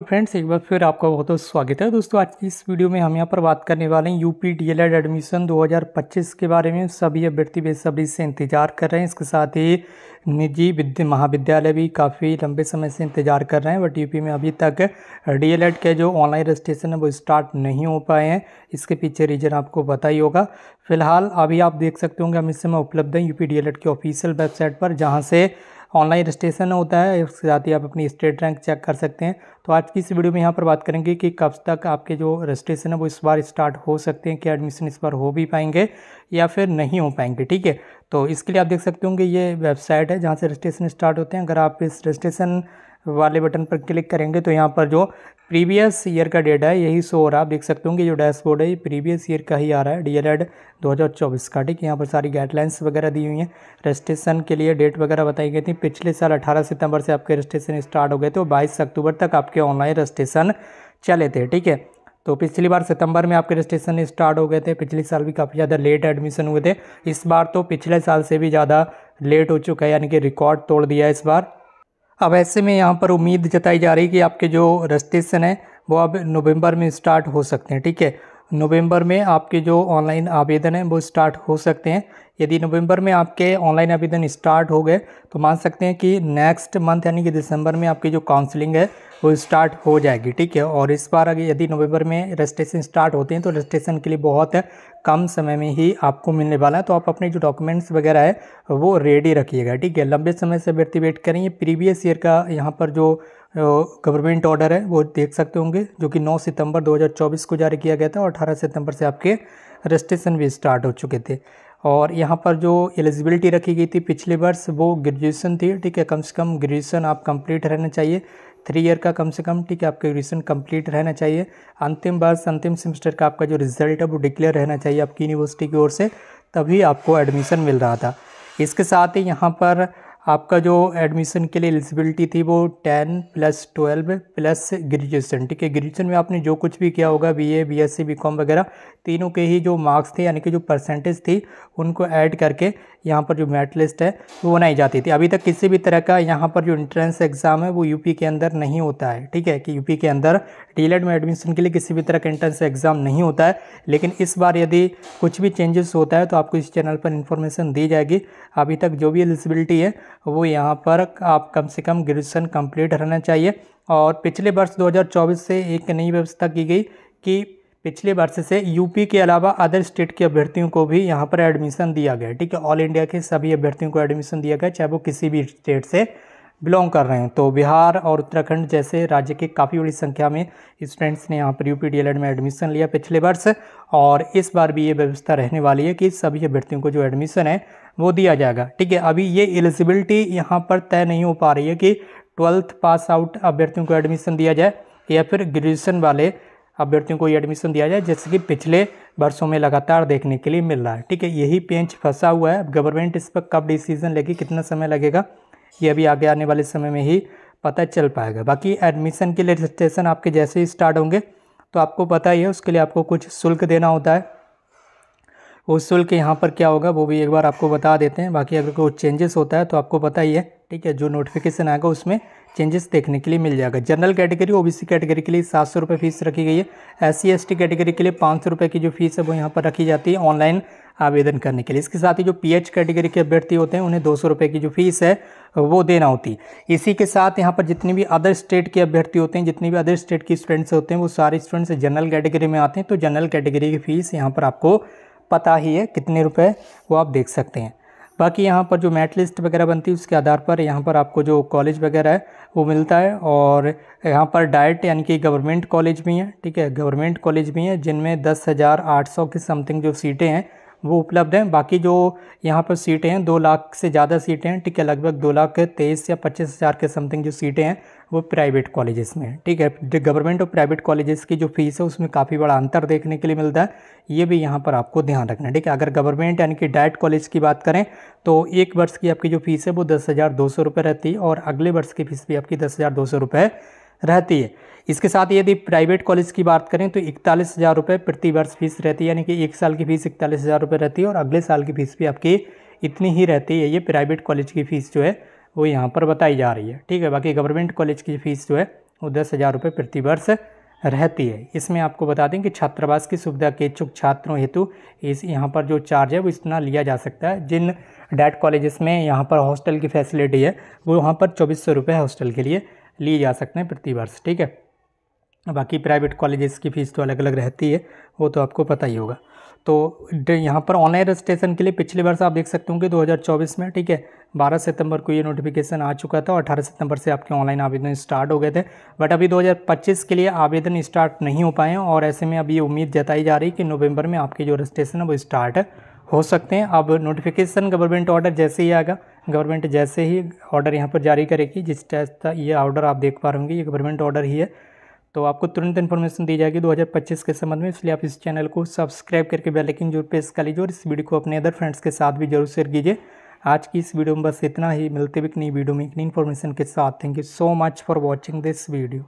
Friends, एक बार फिर आपका बहुत बहुत स्वागत है। दोस्तों, आज की इस वीडियो में हम यहाँ पर बात करने वाले हैं यूपी डीएलएड एडमिशन 2025 के बारे में। सभी अभ्यर्थी बेसब्री से इंतजार कर रहे हैं। इसके साथ ही निजी महाविद्यालय भी काफ़ी लंबे समय से इंतजार कर रहे हैं, बट यूपी में अभी तक डीएलएड के जो ऑनलाइन रजिस्ट्रेशन है वो स्टार्ट नहीं हो पाए हैं। इसके पीछे रीज़न आपको पता ही होगा। फिलहाल अभी आप देख सकते होंगे हम इस समय उपलब्ध हैं यूपी डीएलएड की ऑफिशियल वेबसाइट पर, जहाँ से ऑनलाइन रजिस्ट्रेशन होता है। इसके साथ ही आप अपनी स्टेट रैंक चेक कर सकते हैं। तो आज की इस वीडियो में यहाँ पर बात करेंगे कि कब तक आपके जो रजिस्ट्रेशन है वो इस बार स्टार्ट हो सकते हैं, क्या एडमिशन इस बार हो भी पाएंगे या फिर नहीं हो पाएंगे। ठीक है, तो इसके लिए आप देख सकते होंगे ये वेबसाइट है जहाँ से रजिस्ट्रेशन स्टार्ट होते हैं। अगर आप इस रजिस्ट्रेशन वाले बटन पर क्लिक करेंगे तो यहाँ पर जो प्रीवियस ईयर का डेटा है यही शो हो रहा है। आप देख सकते होंगे जो डैशबोर्ड है ये प्रीवियस ईयर का ही आ रहा है, डीएलएड 2024 का। ठीक है, यहाँ पर सारी गाइडलाइंस वगैरह दी हुई हैं। रजिस्ट्रेशन के लिए डेट वगैरह बताई गई थी। पिछले साल 18 सितंबर से आपके रजिस्ट्रेशन स्टार्ट हो गए थे और 22 अक्टूबर तक आपके ऑनलाइन रजिस्ट्रेशन चले थे। ठीक है, तो पिछली बार सितंबर में आपके रजिस्ट्रेशन स्टार्ट हो गए थे। पिछले साल भी काफ़ी ज़्यादा लेट एडमिशन हुए थे। इस बार तो पिछले साल से भी ज़्यादा लेट हो चुका है, यानी कि रिकॉर्ड तोड़ दिया है इस बार। अब ऐसे में यहाँ पर उम्मीद जताई जा रही है कि आपके जो रजिस्ट्रेशन है वो अब नवंबर में स्टार्ट हो सकते हैं। ठीक है, नवंबर में आपके जो ऑनलाइन आवेदन है वो स्टार्ट हो सकते हैं। यदि नवंबर में आपके ऑनलाइन आवेदन स्टार्ट हो गए तो मान सकते हैं कि नेक्स्ट मंथ यानी कि दिसंबर में आपकी जो काउंसलिंग है वो स्टार्ट हो जाएगी। ठीक है, और इस बार अगर यदि नवंबर में रजिस्ट्रेशन स्टार्ट होते हैं तो रजिस्ट्रेशन के लिए बहुत कम समय में ही आपको मिलने वाला है। तो आप अपने जो डॉक्यूमेंट्स वगैरह है वो रेडी रखिएगा। ठीक है, लंबे समय से अभ्यर्थी वेट करें। ये प्रीवियस ईयर का यहाँ पर जो गवर्नमेंट ऑर्डर है वो देख सकते होंगे, जो कि 9 सितंबर 2024 को जारी किया गया था और 18 सितंबर से आपके रजिस्ट्रेशन भी स्टार्ट हो चुके थे। और यहाँ पर जो एलिजिबिलिटी रखी गई थी पिछले वर्ष वो ग्रेजुएशन थी। ठीक है, कम से कम ग्रेजुएशन आप कंप्लीट रहना चाहिए, 3 ईयर का कम से कम। ठीक है, आपका ग्रेजुएशन कंप्लीट रहना चाहिए। अंतिम वर्ष अंतिम सेमेस्टर का आपका जो रिजल्ट है वो डिक्लेयर रहना चाहिए आपकी यूनिवर्सिटी की ओर से, तभी आपको एडमिशन मिल रहा था। इसके साथ ही यहाँ पर आपका जो एडमिशन के लिए एलिजिबिलिटी थी वो 10 + 12 + ग्रेजुएशन। ठीक है, ग्रेजुएशन में आपने जो कुछ भी किया होगा, बीए, बीएससी, बीकॉम वगैरह, तीनों के ही जो मार्क्स थे यानी कि जो परसेंटेज थी उनको ऐड करके यहाँ पर जो मेरिट लिस्ट है वो बनाई जाती थी। अभी तक किसी भी तरह का यहाँ पर जो एंट्रेंस एग्ज़ाम है वो यूपी के अंदर नहीं होता है। ठीक है, कि यूपी के अंदर डीएलएड में एडमिशन के लिए किसी भी तरह का एंट्रेंस एग्ज़ाम नहीं होता है। लेकिन इस बार यदि कुछ भी चेंजेस होता है तो आपको इस चैनल पर इन्फॉर्मेशन दी जाएगी। अभी तक जो भी एलिजिबिलिटी है वो यहाँ पर आप कम से कम ग्रेजुएशन कंप्लीट रहना चाहिए। और पिछले वर्ष 2024 से एक नई व्यवस्था की गई कि पिछले वर्ष से यूपी के अलावा अदर स्टेट के अभ्यर्थियों को भी यहाँ पर एडमिशन दिया गया। ठीक है, ऑल इंडिया के सभी अभ्यर्थियों को एडमिशन दिया गया, चाहे वो किसी भी स्टेट से बिलोंग कर रहे हैं। तो बिहार और उत्तराखंड जैसे राज्य के काफ़ी बड़ी संख्या में स्टूडेंट्स ने यहाँ पर यूपी डीएलएड में एडमिशन लिया पिछले वर्ष, और इस बार भी ये व्यवस्था रहने वाली है कि सभी अभ्यर्थियों को जो एडमिशन है वो दिया जाएगा। ठीक है, अभी ये एलिजिबिलिटी यहाँ पर तय नहीं हो पा रही है कि 12th पास आउट अभ्यर्थियों को एडमिशन दिया जाए या फिर ग्रेजुएशन वाले अभ्यर्थियों को ये एडमिशन दिया जाए, जैसे कि पिछले वर्षों में लगातार देखने के लिए मिल रहा है। ठीक है, यही पेंच फंसा हुआ है। गवर्नमेंट इस पर कब डिसीजन लेगी, कितना समय लगेगा, ये अभी आगे आने वाले समय में ही पता चल पाएगा। बाकी एडमिशन के लिए रजिस्ट्रेशन आपके जैसे ही स्टार्ट होंगे तो आपको पता ही है उसके लिए आपको कुछ शुल्क देना होता है। वो शुल्क यहाँ पर क्या होगा वो भी एक बार आपको बता देते हैं। बाकी अगर कोई चेंजेस होता है तो आपको पता ही है। ठीक है, जो नोटिफिकेशन आएगा उसमें चेंजेस देखने के लिए मिल जाएगा। जनरल कैटेगरी, ओबीसी कैटेगरी के लिए 700 रुपये फीस रखी गई है। SC ST कैटेगरी के लिए 500 रुपये की जो फीस है वो यहाँ पर रखी जाती है ऑनलाइन आवेदन करने के लिए। इसके साथ ही जो PH कैटेगरी के अभ्यर्थी होते हैं उन्हें 200 रुपये की जो फीस है वो देना होती है। इसी के साथ यहाँ पर जितनी भी अदर स्टेट के अभ्यर्थी होते हैं, जितनी भी अदर स्टेट के स्टूडेंट्स होते हैं, वो सारे स्टूडेंट्स जनरल कैटेगरी में आते हैं। तो जनरल कैटेगरी की फ़ीस यहाँ पर आपको पता ही है कितने रुपए वो आप देख सकते हैं। बाकी यहाँ पर जो मेरिट लिस्ट वगैरह बनती है उसके आधार पर यहाँ पर आपको जो कॉलेज वगैरह है वो मिलता है। और यहाँ पर डाइट यानी कि गवर्नमेंट कॉलेज भी हैं। ठीक है, गवर्नमेंट कॉलेज भी हैं जिनमें 10,800 की समथिंग जो सीटें हैं वो उपलब्ध हैं। बाकी जो यहाँ पर सीटें हैं 2 लाख से ज़्यादा सीटें हैं। ठीक है, लगभग 2,23,000 या 25,000 के समथिंग जो सीटें हैं वो प्राइवेट कॉलेजेस में है। ठीक है, गवर्नमेंट और प्राइवेट कॉलेजेस की जो फीस है उसमें काफ़ी बड़ा अंतर देखने के लिए मिलता है। ये भी यहाँ पर आपको ध्यान रखना है। ठीक है, अगर गवर्नमेंट यानी कि डाइट कॉलेज की बात करें तो एक वर्ष की आपकी जो फीस है वो 10,200 रुपये रहती है और अगले वर्ष की फीस भी आपकी 10,200 रुपये रहती है। इसके साथ यदि प्राइवेट कॉलेज की बात करें तो 41,000 रुपये प्रति वर्ष फीस रहती है, यानी कि एक साल की फीस 41,000 रुपये रहती है और अगले साल की फीस भी आपकी इतनी ही रहती है। ये प्राइवेट कॉलेज की फ़ीस जो है वो यहाँ पर बताई जा रही है। ठीक है, बाकी गवर्नमेंट कॉलेज की फ़ीस जो है वो 10,000 रुपये प्रति वर्ष रहती है। इसमें आपको बता दें कि छात्रावास की सुविधा के इच्छुक छात्रों हेतु इस यहाँ पर जो चार्ज है वो इतना लिया जा सकता है। जिन डैट कॉलेजेस में यहाँ पर हॉस्टल की फैसिलिटी है वो वहाँ पर 2400 रुपये हॉस्टल के लिए लिए जा सकते हैं प्रति वर्ष, ठीक है। बाकी प्राइवेट कॉलेजेस की फ़ीस तो अलग अलग रहती है, वो तो आपको पता ही होगा। तो यहाँ पर ऑनलाइन रजिस्ट्रेशन के लिए पिछले वर्ष आप देख सकते होंगे 2024 में, ठीक है, 12 सितंबर को ये नोटिफिकेशन आ चुका था और 18 सितंबर से आपके ऑनलाइन आवेदन स्टार्ट हो गए थे। बट अभी 2025 के लिए आवेदन स्टार्ट नहीं हो पाए हैं और ऐसे में अभी उम्मीद जताई जा रही है कि नवंबर में आपके जो रजिस्ट्रेशन है वो स्टार्ट हो सकते हैं। अब नोटिफिकेशन गवर्नमेंट ऑर्डर जैसे ही आएगा, गवर्नमेंट जैसे ही ऑर्डर यहाँ पर जारी करेगी, जिस टाइप का ये ऑर्डर आप देख पा रहे होंगे ये गवर्नमेंट ऑर्डर ही है, तो आपको तुरंत इन्फॉर्मेशन दी जाएगी 2025 के संबंध में। इसलिए आप इस चैनल को सब्सक्राइब करके बेल आइकन जरूर प्रेस कर लीजिए और इस वीडियो को अपने अदर फ्रेंड्स के साथ भी जरूर शेयर कीजिए। आज की इस वीडियो में बस इतना ही, मिलते भी एक नई वीडियो में एक नई इन्फॉर्मेशन के साथ। Thank you so much for watching this video.